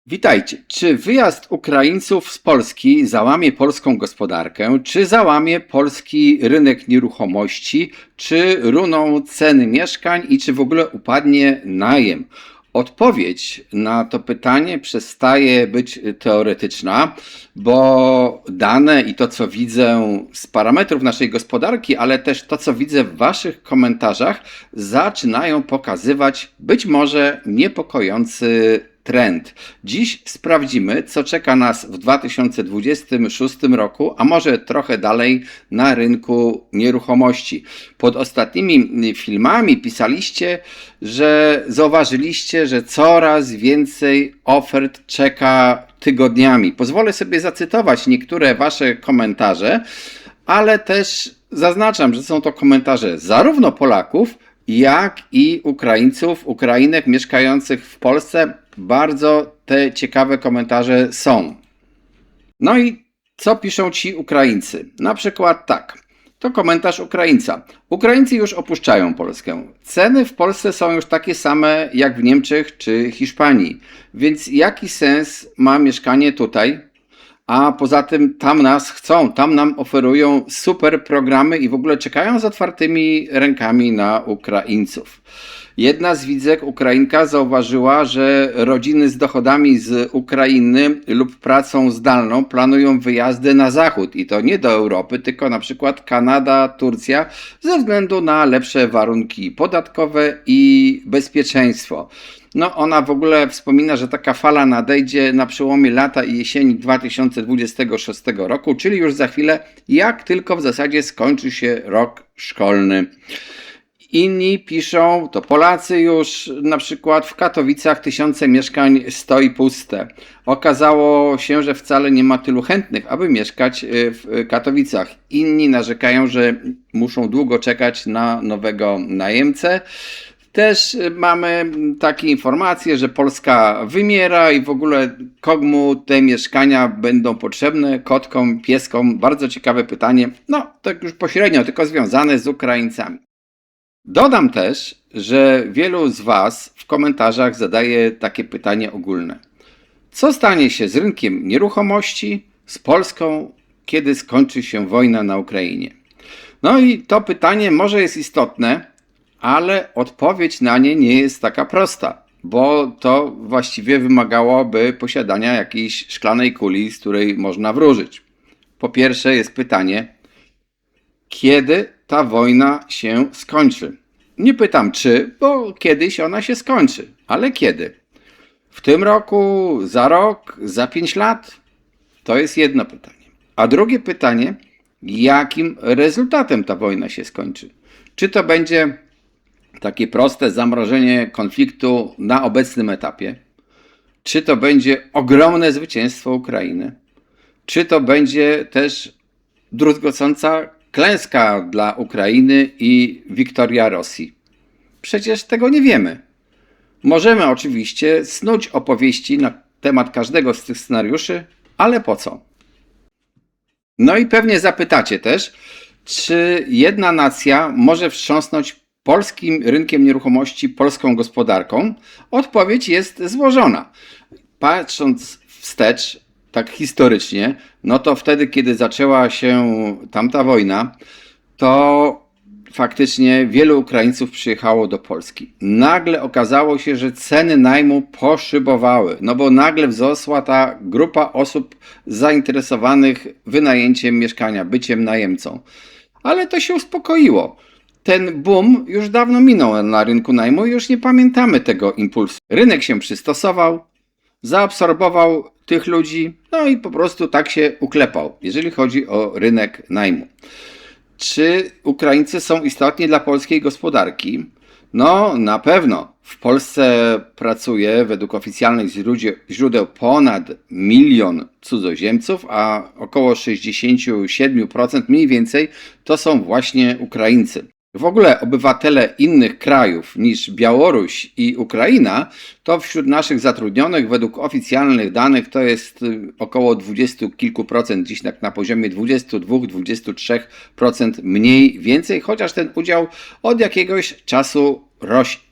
Witajcie. Czy wyjazd Ukraińców z Polski załamie polską gospodarkę, czy załamie polski rynek nieruchomości, czy runą ceny mieszkań i czy w ogóle upadnie najem? Odpowiedź na to pytanie przestaje być teoretyczna, bo dane i to, co widzę z parametrów naszej gospodarki, ale też to, co widzę w Waszych komentarzach, zaczynają pokazywać być może niepokojący trend. Dziś sprawdzimy, co czeka nas w 2026 roku, a może trochę dalej na rynku nieruchomości. Pod ostatnimi filmami pisaliście, że zauważyliście, że coraz więcej ofert czeka tygodniami. Pozwolę sobie zacytować niektóre Wasze komentarze, ale też zaznaczam, że są to komentarze zarówno Polaków, jak i Ukraińców, Ukrainek mieszkających w Polsce. Bardzo te ciekawe komentarze są. No i co piszą ci Ukraińcy? Na przykład tak. To komentarz Ukraińca. Ukraińcy już opuszczają Polskę. Ceny w Polsce są już takie same jak w Niemczech czy Hiszpanii. Więc jaki sens ma mieszkanie tutaj? A poza tym tam nas chcą, tam nam oferują super programy i w ogóle czekają z otwartymi rękami na Ukraińców. Jedna z widzek, Ukrainka, zauważyła, że rodziny z dochodami z Ukrainy lub pracą zdalną planują wyjazdy na zachód i to nie do Europy, tylko na przykład Kanada, Turcja, ze względu na lepsze warunki podatkowe i bezpieczeństwo. No, ona w ogóle wspomina, że taka fala nadejdzie na przełomie lata i jesieni 2026 roku, czyli już za chwilę, jak tylko w zasadzie skończy się rok szkolny. Inni piszą, to Polacy już, na przykład w Katowicach tysiące mieszkań stoi puste. Okazało się, że wcale nie ma tylu chętnych, aby mieszkać w Katowicach. Inni narzekają, że muszą długo czekać na nowego najemcę. Też mamy takie informacje, że Polska wymiera i w ogóle komu te mieszkania będą potrzebne, kotkom, pieskom. Bardzo ciekawe pytanie, no tak już pośrednio, tylko związane z Ukraińcami. Dodam też, że wielu z Was w komentarzach zadaje takie pytanie ogólne. Co stanie się z rynkiem nieruchomości, z Polską, kiedy skończy się wojna na Ukrainie? No i to pytanie może jest istotne, ale odpowiedź na nie nie jest taka prosta, bo to właściwie wymagałoby posiadania jakiejś szklanej kuli, z której można wróżyć. Po pierwsze jest pytanie, kiedy ta wojna się skończy? Nie pytam czy, bo kiedyś ona się skończy, ale kiedy? W tym roku, za rok, za 5 lat? To jest jedno pytanie. A drugie pytanie, jakim rezultatem ta wojna się skończy? Czy to będzie takie proste zamrożenie konfliktu na obecnym etapie? Czy to będzie ogromne zwycięstwo Ukrainy? Czy to będzie też druzgocąca klęska dla Ukrainy i wiktoria Rosji? Przecież tego nie wiemy. Możemy oczywiście snuć opowieści na temat każdego z tych scenariuszy, ale po co? No i pewnie zapytacie też, czy jedna nacja może wstrząsnąć polskim rynkiem nieruchomości, polską gospodarką? Odpowiedź jest złożona. Patrząc wstecz, tak historycznie, no to wtedy, kiedy zaczęła się tamta wojna, to faktycznie wielu Ukraińców przyjechało do Polski. Nagle okazało się, że ceny najmu poszybowały, no bo nagle wzrosła ta grupa osób zainteresowanych wynajęciem mieszkania, byciem najemcą. Ale to się uspokoiło. Ten boom już dawno minął na rynku najmu i już nie pamiętamy tego impulsu. Rynek się przystosował, zaabsorbował tych ludzi, no i po prostu tak się uklepał, jeżeli chodzi o rynek najmu. Czy Ukraińcy są istotni dla polskiej gospodarki? No, na pewno. W Polsce pracuje według oficjalnych źródeł ponad 1 milion cudzoziemców, a około 67% mniej więcej to są właśnie Ukraińcy. W ogóle obywatele innych krajów niż Białoruś i Ukraina, to wśród naszych zatrudnionych według oficjalnych danych to jest około 20 kilku procent, dziś na poziomie 22-23% mniej więcej, chociaż ten udział od jakiegoś czasu rośnie.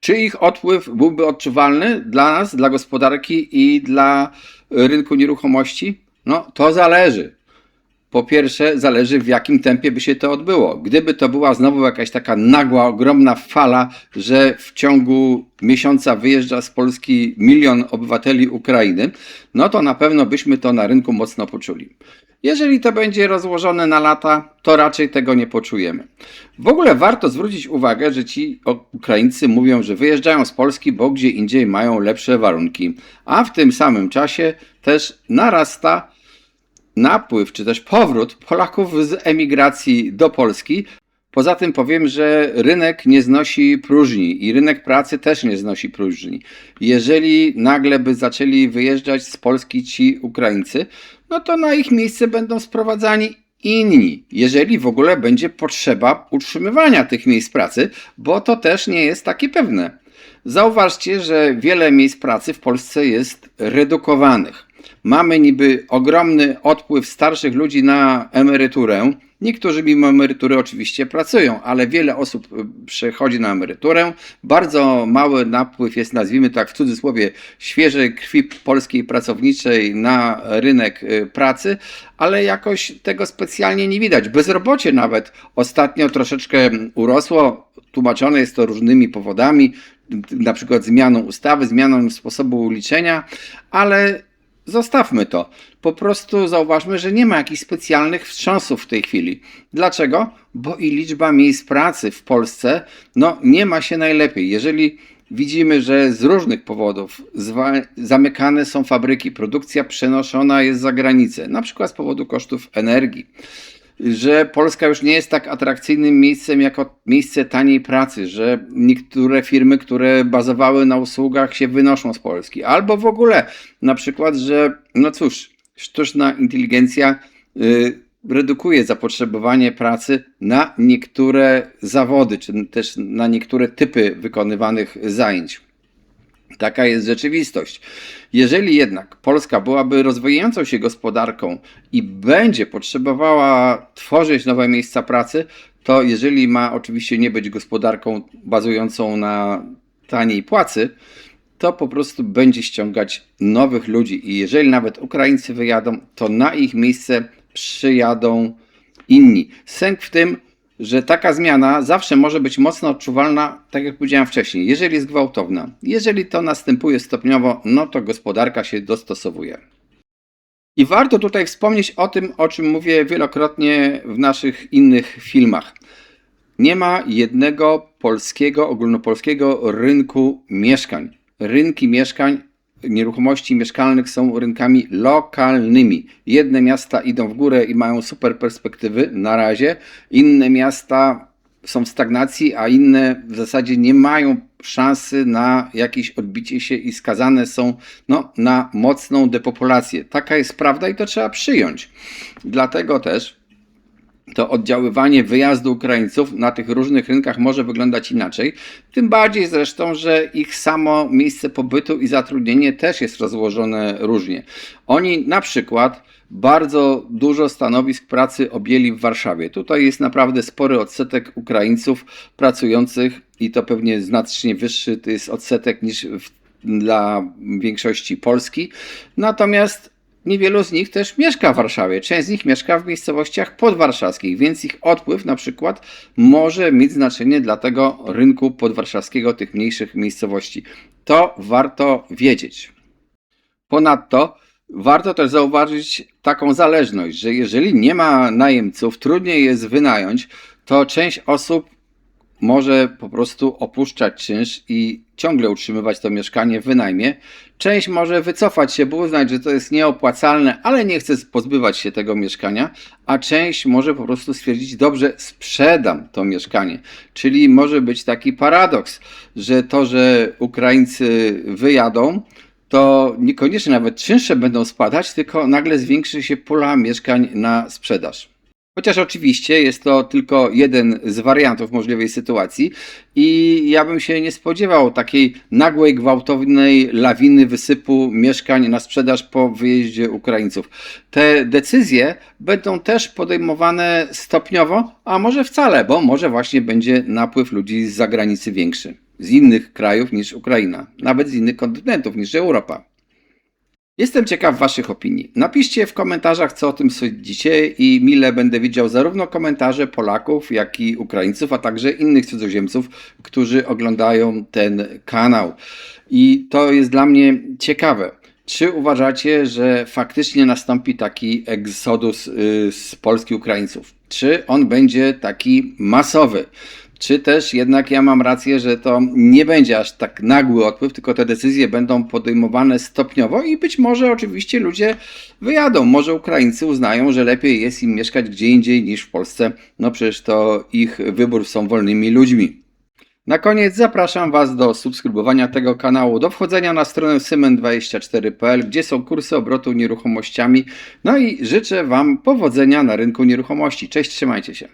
Czy ich odpływ byłby odczuwalny dla nas, dla gospodarki i dla rynku nieruchomości? No, to zależy. Po pierwsze, zależy w jakim tempie by się to odbyło. Gdyby to była znowu jakaś taka nagła, ogromna fala, że w ciągu miesiąca wyjeżdża z Polski 1 milion obywateli Ukrainy, no to na pewno byśmy to na rynku mocno poczuli. Jeżeli to będzie rozłożone na lata, to raczej tego nie poczujemy. W ogóle warto zwrócić uwagę, że ci Ukraińcy mówią, że wyjeżdżają z Polski, bo gdzie indziej mają lepsze warunki, a w tym samym czasie też narasta napływ czy też powrót Polaków z emigracji do Polski. Poza tym powiem, że rynek nie znosi próżni i rynek pracy też nie znosi próżni. Jeżeli nagle by zaczęli wyjeżdżać z Polski ci Ukraińcy, no to na ich miejsce będą sprowadzani inni, jeżeli w ogóle będzie potrzeba utrzymywania tych miejsc pracy, bo to też nie jest takie pewne. Zauważcie, że wiele miejsc pracy w Polsce jest redukowanych. Mamy niby ogromny odpływ starszych ludzi na emeryturę. Niektórzy mimo emerytury oczywiście pracują, ale wiele osób przechodzi na emeryturę. Bardzo mały napływ jest, nazwijmy tak w cudzysłowie, świeżej krwi polskiej pracowniczej na rynek pracy, ale jakoś tego specjalnie nie widać. Bezrobocie nawet ostatnio troszeczkę urosło. Tłumaczone jest to różnymi powodami, na przykład zmianą ustawy, zmianą sposobu liczenia, ale zostawmy to. Po prostu zauważmy, że nie ma jakichś specjalnych wstrząsów w tej chwili. Dlaczego? Bo i liczba miejsc pracy w Polsce nie ma się najlepiej. Jeżeli widzimy, że z różnych powodów zamykane są fabryki, produkcja przenoszona jest za granicę, na przykład z powodu kosztów energii, że Polska już nie jest tak atrakcyjnym miejscem jako miejsce taniej pracy, że niektóre firmy, które bazowały na usługach, się wynoszą z Polski, albo w ogóle na przykład, że sztuczna inteligencja redukuje zapotrzebowanie pracy na niektóre zawody, czy też na niektóre typy wykonywanych zajęć. Taka jest rzeczywistość. Jeżeli jednak Polska byłaby rozwijającą się gospodarką i będzie potrzebowała tworzyć nowe miejsca pracy, to jeżeli ma oczywiście nie być gospodarką bazującą na taniej płacy, to po prostu będzie ściągać nowych ludzi i jeżeli nawet Ukraińcy wyjadą, to na ich miejsce przyjadą inni. Sęk w tym, że taka zmiana zawsze może być mocno odczuwalna, tak jak powiedziałem wcześniej, jeżeli jest gwałtowna. Jeżeli to następuje stopniowo, no to gospodarka się dostosowuje. I warto tutaj wspomnieć o tym, o czym mówię wielokrotnie w naszych innych filmach. Nie ma jednego polskiego, ogólnopolskiego rynku mieszkań. Rynki mieszkań, nieruchomości mieszkalnych są rynkami lokalnymi. Jedne miasta idą w górę i mają super perspektywy na razie, inne miasta są w stagnacji, a inne w zasadzie nie mają szansy na jakieś odbicie się i skazane są na mocną depopulację. Taka jest prawda i to trzeba przyjąć. Dlatego też to oddziaływanie wyjazdu Ukraińców na tych różnych rynkach może wyglądać inaczej. Tym bardziej zresztą, że ich samo miejsce pobytu i zatrudnienie też jest rozłożone różnie. Oni na przykład bardzo dużo stanowisk pracy objęli w Warszawie. Tutaj jest naprawdę spory odsetek Ukraińców pracujących i to pewnie znacznie wyższy to jest odsetek niż dla większości Polski. Natomiast niewielu z nich też mieszka w Warszawie. Część z nich mieszka w miejscowościach podwarszawskich, więc ich odpływ na przykład może mieć znaczenie dla tego rynku podwarszawskiego, tych mniejszych miejscowości. To warto wiedzieć. Ponadto warto też zauważyć taką zależność, że jeżeli nie ma najemców, trudniej jest wynająć, to część osób może po prostu opuszczać czynsz i ciągle utrzymywać to mieszkanie w wynajmie. Część może wycofać się, bo uznać, że to jest nieopłacalne, ale nie chce pozbywać się tego mieszkania, a część może po prostu stwierdzić, dobrze, sprzedam to mieszkanie. Czyli może być taki paradoks, że to, że Ukraińcy wyjadą, to niekoniecznie nawet czynsze będą spadać, tylko nagle zwiększy się pula mieszkań na sprzedaż. Chociaż oczywiście jest to tylko jeden z wariantów możliwej sytuacji i ja bym się nie spodziewał takiej nagłej, gwałtownej lawiny wysypu mieszkań na sprzedaż po wyjeździe Ukraińców. Te decyzje będą też podejmowane stopniowo, a może wcale, bo może właśnie będzie napływ ludzi z zagranicy większy. z innych krajów niż Ukraina, nawet z innych kontynentów niż Europa. Jestem ciekaw Waszych opinii. Napiszcie w komentarzach, co o tym sądzicie i mile będę widział zarówno komentarze Polaków, jak i Ukraińców, a także innych cudzoziemców, którzy oglądają ten kanał. I to jest dla mnie ciekawe. Czy uważacie, że faktycznie nastąpi taki egzodus z Polski Ukraińców? Czy on będzie taki masowy? Czy też jednak ja mam rację, że to nie będzie aż tak nagły odpływ, tylko te decyzje będą podejmowane stopniowo i być może oczywiście ludzie wyjadą. Może Ukraińcy uznają, że lepiej jest im mieszkać gdzie indziej niż w Polsce. No przecież to ich wybór, są wolnymi ludźmi. Na koniec zapraszam Was do subskrybowania tego kanału, do wchodzenia na stronę symen24.pl, gdzie są kursy obrotu nieruchomościami. No i życzę Wam powodzenia na rynku nieruchomości. Cześć, trzymajcie się.